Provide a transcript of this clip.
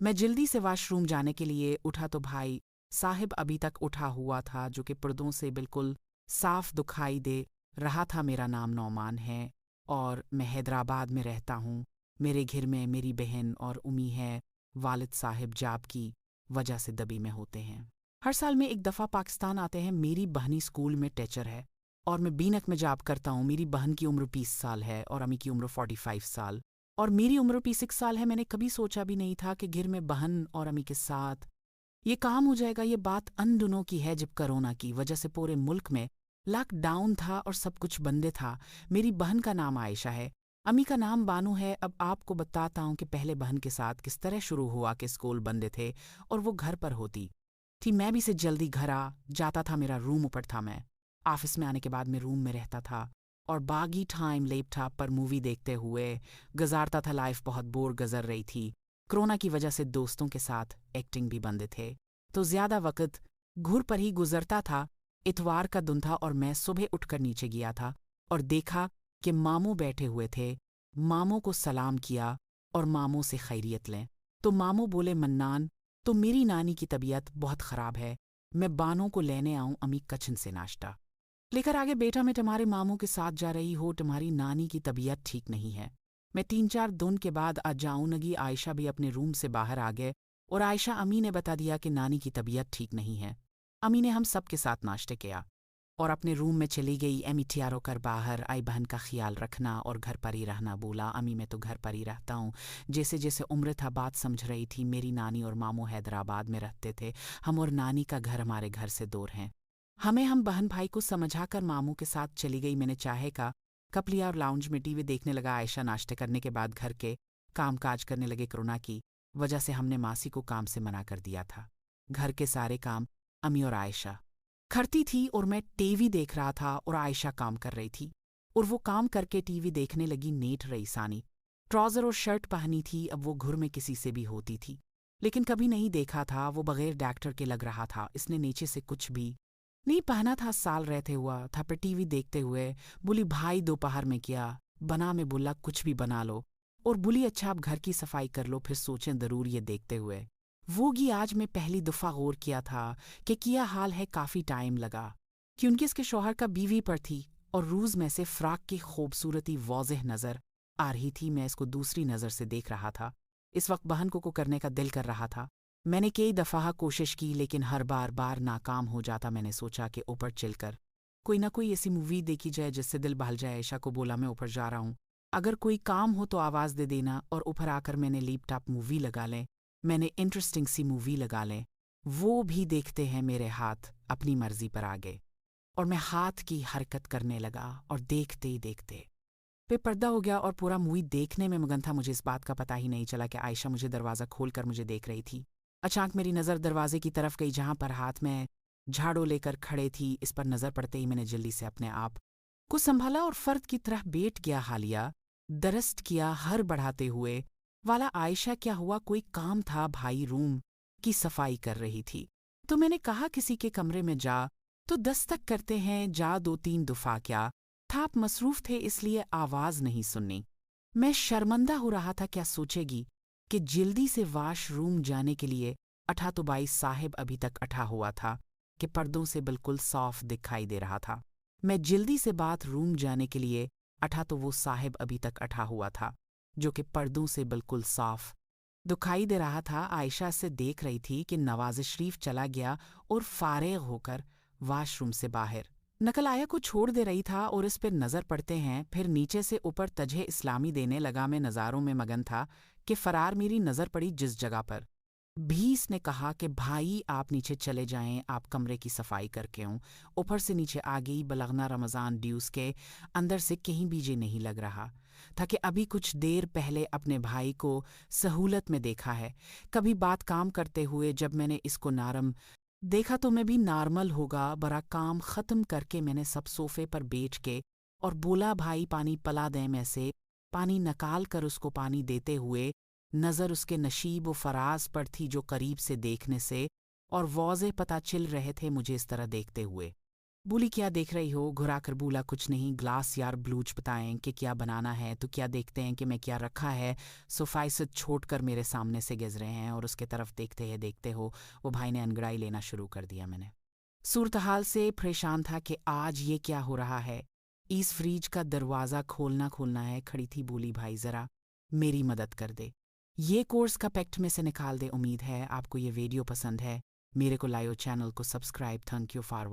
मैं जल्दी से वॉशरूम जाने के लिए उठा तो भाई साहिब अभी तक उठा हुआ था, जो कि पर्दों से बिल्कुल साफ दिखाई दे रहा था। मेरा नाम नौमान है और मैं हैदराबाद में रहता हूँ। मेरे घर में मेरी बहन और उम्मी है। वालिद साहिब जॉब की वजह से दबी में होते हैं। हर साल में एक दफ़ा पाकिस्तान आते हैं। मेरी बहनी स्कूल में टीचर है और मैं बीनक में जॉब करता हूँ। मेरी बहन की उम्र 20 साल है और अम्मी की उम्र 45 साल और मेरी उम्र 26 साल है। मैंने कभी सोचा भी नहीं था कि घर में बहन और अम्मी के साथ ये काम हो जाएगा। ये बात अन दिनों की है जब कोरोना की वजह से पूरे मुल्क में लॉकडाउन था और सब कुछ बंद था। मेरी बहन का नाम आयशा है, अम्मी का नाम बानू है। अब आपको बताता हूँ कि पहले बहन के साथ किस तरह शुरू हुआ कि स्कूल बंद थे और वो घर पर होती थी। मैं भी से जल्दी घर आ जाता था। मेरा रूम ऊपर था। मैं ऑफिस में आने के बाद मैं रूम में रहता था और बागी टाइम लैपटॉप पर मूवी देखते हुए गुजारता था। लाइफ बहुत बोर गुजर रही थी। कोरोना की वजह से दोस्तों के साथ एक्टिंग भी बंद थे, तो ज़्यादा वक्त घर पर ही गुजरता था। इतवार का दिन था और मैं सुबह उठकर नीचे गया था और देखा कि मामू बैठे हुए थे। मामू को सलाम किया और मामू से खैरियत लें तो मामू बोले, मन्नान तो मेरी नानी की तबीयत बहुत ख़राब है, मैं बानों को लेने आऊँ अम्मी किचन से नाश्ता लेकर आगे। बेटा मैं तुम्हारे मामू के साथ जा रही हो, तुम्हारी नानी की तबीयत ठीक नहीं है। मैं 3-4 दिन के बाद आ जाऊँगी। आयशा भी अपने रूम से बाहर आ गए और आयशा अम्मी ने बता दिया कि नानी की तबीयत ठीक नहीं है। अम्मी ने हम सब के साथ नाश्ते किया और अपने रूम में चली गई। एमी तैयार कर बाहर आई, बहन का ख्याल रखना और घर पर ही रहना बोला। अम्मी मैं तो घर पर ही रहता हूँ। जैसे जैसे उम्र था बात समझ रही थी। मेरी नानी और मामू हैदराबाद में रहते थे। हम और नानी का घर हमारे घर से दूर हैं। हम बहन भाई को समझाकर मामू के साथ चली गई। मैंने चाहे का कप लिया और लाउंज में टीवी देखने लगा। आयशा नाश्ते करने के बाद घर के काम काज करने लगे। कोरोना की वजह से हमने मासी को काम से मना कर दिया था। घर के सारे काम अम्मी और आयशा करती थी और मैं टीवी देख रहा था और आयशा काम कर रही थी। और वो काम करके टीवी देखने लगी। नेट रईसानी ट्राउज़र और शर्ट पहनी थी। अब वो घर में किसी से भी होती थी, लेकिन कभी नहीं देखा था। वो बगैर डॉक्टर के लग रहा था। इसने नीचे से कुछ भी नहीं पहना था। साल रहते हुआ था पर टीवी देखते हुए बोली, भाई दोपहर में क्या बना? में बोला, कुछ भी बना लो। और बोली, अच्छा आप घर की सफाई कर लो, फिर सोचें ज़रूर। ये देखते हुए वोगी आज मैं पहली दफ़ा गौर किया था कि क्या हाल है। काफ़ी टाइम लगा कि उनकी इसके शौहर का बीवी पर थी और रूज़ में से फ़्राक की खूबसूरती वाज़ेह नज़र आ रही थी। मैं इसको दूसरी नज़र से देख रहा था। इस वक्त बहन को करने का दिल कर रहा था। मैंने कई दफ़ा कोशिश की लेकिन हर बार नाकाम हो जाता। मैंने सोचा कि ऊपर चलकर कोई ना कोई ऐसी मूवी देखी जाए जिससे दिल बहल जाए। आयशा को बोला, मैं ऊपर जा रहा हूँ, अगर कोई काम हो तो आवाज़ दे देना। और ऊपर आकर मैंने लैपटॉप मूवी लगा लें। मैंने इंटरेस्टिंग सी मूवी लगा लें। वो भी देखते हैं मेरे हाथ अपनी मर्जी पर आ गए और मैं हाथ की हरकत करने लगा और देखते ही देखते पे पर्दा हो गया और पूरा मूवी देखने में मगन था। मुझे इस बात का पता ही नहीं चला कि आयशा मुझे दरवाज़ा खोलकर मुझे देख रही थी। अचानक मेरी नज़र दरवाजे की तरफ गई जहाँ पर हाथ में झाड़ू लेकर खड़े थी। इस पर नज़र पड़ते ही मैंने जल्दी से अपने आप को संभाला और फर्द की तरह बैठ गया। हालिया दरस्त किया हर बढ़ाते हुए, वाला आयशा क्या हुआ? कोई काम था? भाई रूम की सफाई कर रही थी तो मैंने कहा किसी के कमरे में जा तो दस्तक करते हैं। जा 2-3 दफ़ा क्या था, आप मसरूफ़ थे इसलिए आवाज़ नहीं सुननी। मैं शर्मंदा हो रहा था क्या सोचेगी कि जल्दी से वाशरूम जाने के लिए अठा तो बाई साहिब अभी तक अठा हुआ था कि पर्दों से बिल्कुल साफ दिखाई दे रहा था। मैं जल्दी से बात रूम जाने के लिए अठा तो वो साहिब अभी तक अठा हुआ था जो कि पर्दों से बिल्कुल साफ दिखाई दे रहा था। आयशा से देख रही थी कि नवाज शरीफ चला गया और फारिग होकर वाशरूम से बाहर नकल आया को छोड़ दे रही था और इस पर नज़र पड़ते हैं। फिर नीचे से ऊपर तजहे इस्लामी देने लगा। मैं नज़ारों में मगन था कि फ़रार मेरी नज़र पड़ी जिस जगह पर भी। इसने कहा कि भाई आप नीचे चले जाएं, आप कमरे की सफाई करके हों। ऊपर से नीचे आ गई। बलगना रमज़ान ड्यूस के अंदर से कहीं भी जी नहीं लग रहा था कि अभी कुछ देर पहले अपने भाई को सहूलत में देखा है। कभी बात काम करते हुए जब मैंने इसको नारम देखा तो मैं भी नॉर्मल होगा। बड़ा काम ख़त्म करके मैंने सब सोफ़े पर बैठ के और बोला, भाई पानी पिला दें। में से पानी निकाल कर उसको पानी देते हुए नज़र उसके नशीब व फराज पर थी जो करीब से देखने से और वाज़े पता चल रहे थे मुझे इस तरह देखते हुए। بولی کیا دیکھ رہی ہو؟ گھرا کر بولا کچھ نہیں، گلاس یار بلوچ بتائیں کہ کیا بنانا ہے تو کیا دیکھتے ہیں کہ میں کیا رکھا ہے۔ سفائست چھوڑ کر میرے سامنے سے گز رہے ہیں اور اس کے طرف دیکھتے ہو وہ بھائی نے انگڑائی لینا شروع کر دیا۔ میں نے صورتحال سے پریشان تھا کہ آج یہ کیا ہو رہا ہے۔ اس فریج کا دروازہ کھولنا ہے۔ کھڑی تھی، بولی بھائی ذرا میری مدد کر دے، یہ کورس کا پیکٹ میں سے نکال دے۔ امید ہے آپ کو یہ ویڈیو پسند ہے۔ میرے کو لائیو چینل کو سبسکرائب۔ Thank you for